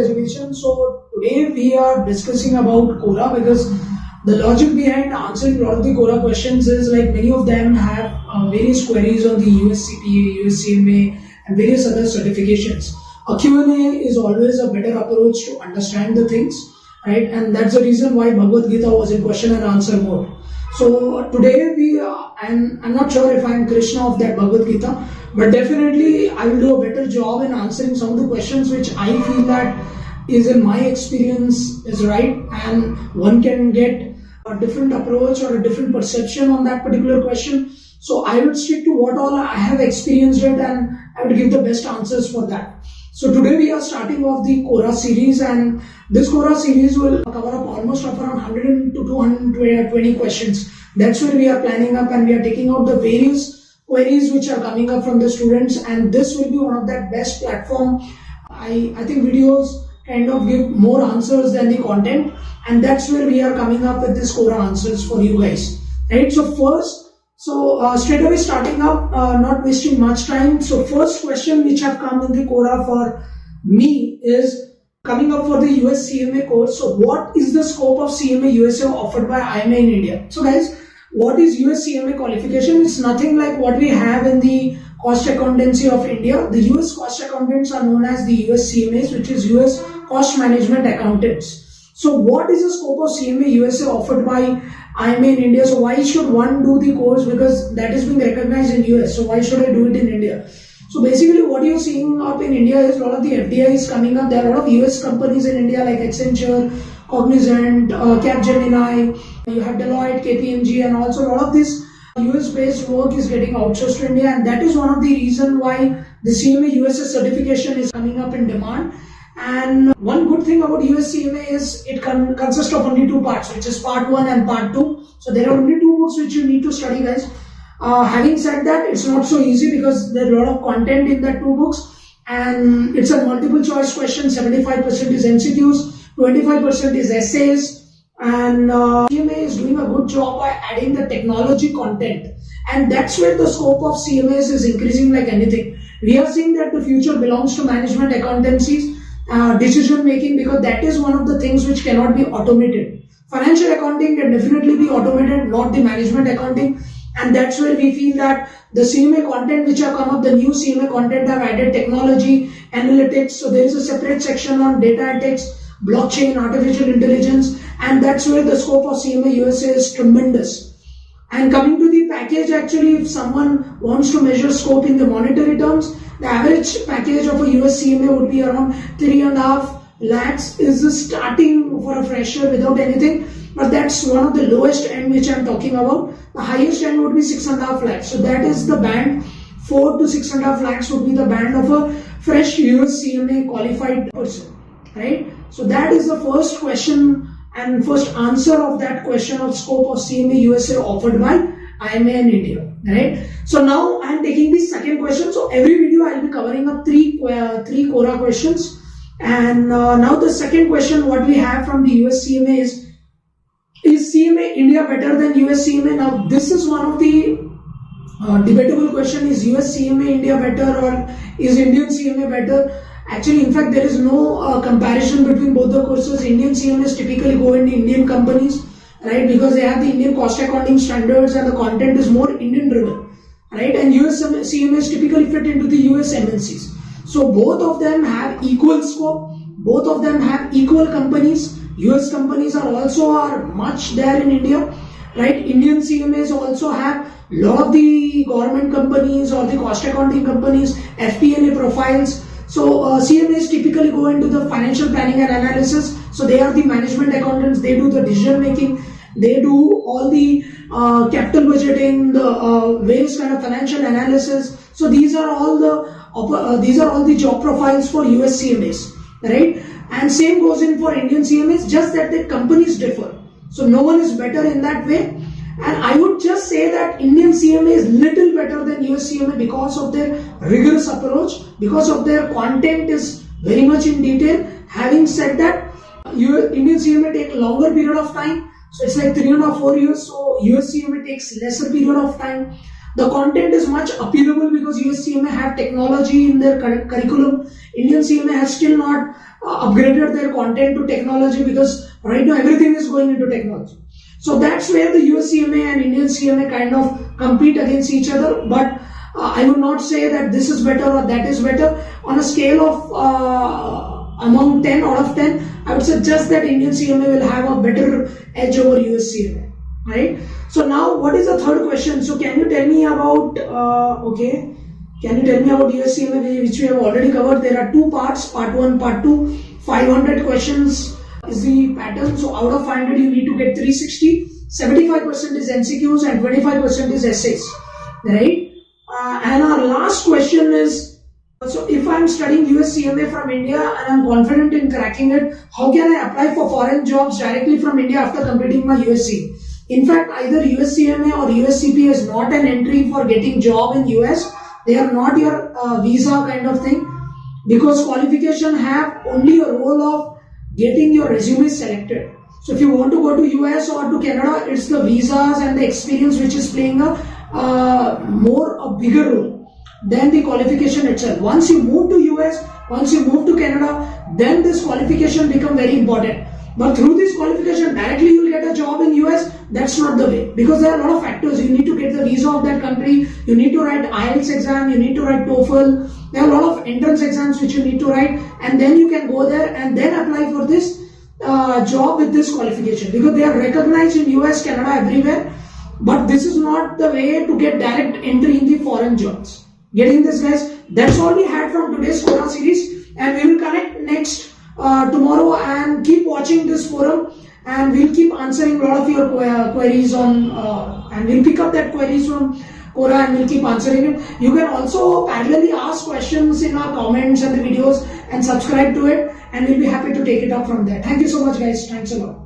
Education. So today we are discussing about Quora because the logic behind answering a lot of the Quora questions is like many of them have various queries on the USCPA, USCMA and various other certifications. A Q&A is always a better approach to understand the things, right? And that's the reason why Bhagavad Gita was in question and answer mode. So today I'm not sure if I'm Krishna of that Bhagavad Gita, but definitely I will do a better job in answering some of the questions which I feel that is in my experience is right, and one can get a different approach or a different perception on that particular question. So I would stick to what all I have experienced it, and I would give the best answers for that. So today we are starting off the Quora series, and this Quora series will cover up almost around 100 to 220 questions. That's where we are planning up, and we are taking out the various queries which are coming up from the students, and this will be one of that best platform. I think videos kind of give more answers than the content, and that's where we are coming up with this Quora answers for you guys. Right? So straight away starting up, not wasting much time. So first question which have come in the Quora for me is coming up for the US CMA course. So what is the scope of CMA USA offered by IMA in India? So guys, what is US CMA qualification? It's nothing like what we have in the cost accountancy of India. The US cost accountants are known as the US CMAs, which is US cost management accountants. So what is the scope of CMA USA offered by IMA in India? So why should one do the course? Because that is being recognized in US. So why should I do it in India? So basically what you're seeing up in India is a lot of the FDIs coming up. There are a lot of US companies in India like Accenture, Cognizant, Capgemini. You have Deloitte, KPMG, and also a lot of this US based work is getting outsourced to India, and that is one of the reason why the CMA USA certification is coming up in demand. And one good thing about US CMA is it consists of only two parts, which is part 1 and part 2. So there are only 2 books which you need to study, guys. Having said that, it's not so easy because there are a lot of content in that 2 books, and it's a multiple choice question. 75% is MCQs, 25% is essays, and CMA is doing a good job by adding the technology content, and that's where the scope of CMAs is increasing like anything. We are seeing that the future belongs to management accountancies, decision making, because that is one of the things which cannot be automated. Financial accounting can definitely be automated, not the management accounting, and that's where we feel that the CMA content which have come up, the new CMA content have added technology, analytics. So there is a separate section on data ethics, blockchain, artificial intelligence, and that's where the scope of CMA USA is tremendous. And coming to the package, actually, if someone wants to measure scope in the monetary terms, the average package of a US CMA would be around 3.5 lakhs is the starting for a fresher without anything, but that's one of the lowest end which I'm talking about. The highest end would be 6.5 lakhs. So that is the band. 4 to 6.5 lakhs would be the band of a fresh US CMA qualified person, right? So that is the first question and first answer of that question of scope of CMA USA offered by IMA in India, right? So now I am taking the second question. So every video I will be covering up three Quora questions, and now the second question what we have from the US CMA is CMA India better than US CMA? Now this is one of the debatable question. Is US CMA India better, or is Indian CMA better? Actually, in fact, there is no comparison between both the courses. Indian CMAs typically go into Indian companies, right? Because they have the Indian cost accounting standards and the content is more Indian driven, right? And US CMAs typically fit into the US MNCs. So both of them have equal scope. Both of them have equal companies. US companies are much there in India, right? Indian CMAs also have a lot of the government companies or the cost accounting companies, FP&A profiles. So CMAs typically go into the financial planning and analysis. So they are the management accountants. They do the decision making. They do all the capital budgeting, the various kind of financial analysis. So these are all the job profiles for US CMAs, right? And same goes in for Indian CMAs, just that the companies differ. So no one is better in that way. And I would just say that Indian CMA is little better than US CMA because of their rigorous approach, because of their content is very much in detail. Having said that, Indian CMA take longer period of time. So it's like 3.5 to 4 years. So US CMA takes lesser period of time. The content is much appealable because US CMA have technology in their curriculum. Indian CMA has still not upgraded their content to technology because right now everything is going into technology. So that's where the US CMA and Indian CMA kind of compete against each other. But I would not say that this is better or that is better. On a scale of among 10 out of 10, I would say just that Indian CMA will have a better edge over US CMA, right? So now, what is the third question? So can you tell me about Can you tell me about US CMA, which we have already covered? There are two parts, part 1, part 2. 500 questions is the pattern. So out of 500, you need to get 360. 75% is MCQs and 25% is essays, right? And our last question is, so if I'm studying US CMA from India and I'm confident in cracking it, how can I apply for foreign jobs directly from India after completing my USC? In fact, either US CMA or USCP is not an entry for getting job in US. They are not your visa kind of thing, because qualification have only a role of getting your resume selected. So if you want to go to US or to Canada, it's the visas and the experience which is playing a bigger role than the qualification itself. Once you move to US, once you move to Canada, then this qualification become very important. But through this qualification, directly you will get a job in US. That's not the way, because there are a lot of factors. You need to get the visa of that country. You need to write IELTS exam. You need to write TOEFL. There are a lot of entrance exams which you need to write, and then you can go there and then apply for this job with this qualification, because they are recognized in US, Canada, everywhere. But this is not the way to get direct entry in the foreign jobs. Getting this, guys? That's all we had from today's Quora series, and we will connect next tomorrow, and keep watching this forum, and we'll keep answering a lot of your queries on and we'll pick up that queries from Quora and we'll keep answering it. You can also parallelly ask questions in our comments and the videos and subscribe to it, and we'll be happy to take it up from there. Thank you so much, guys. Thanks a lot.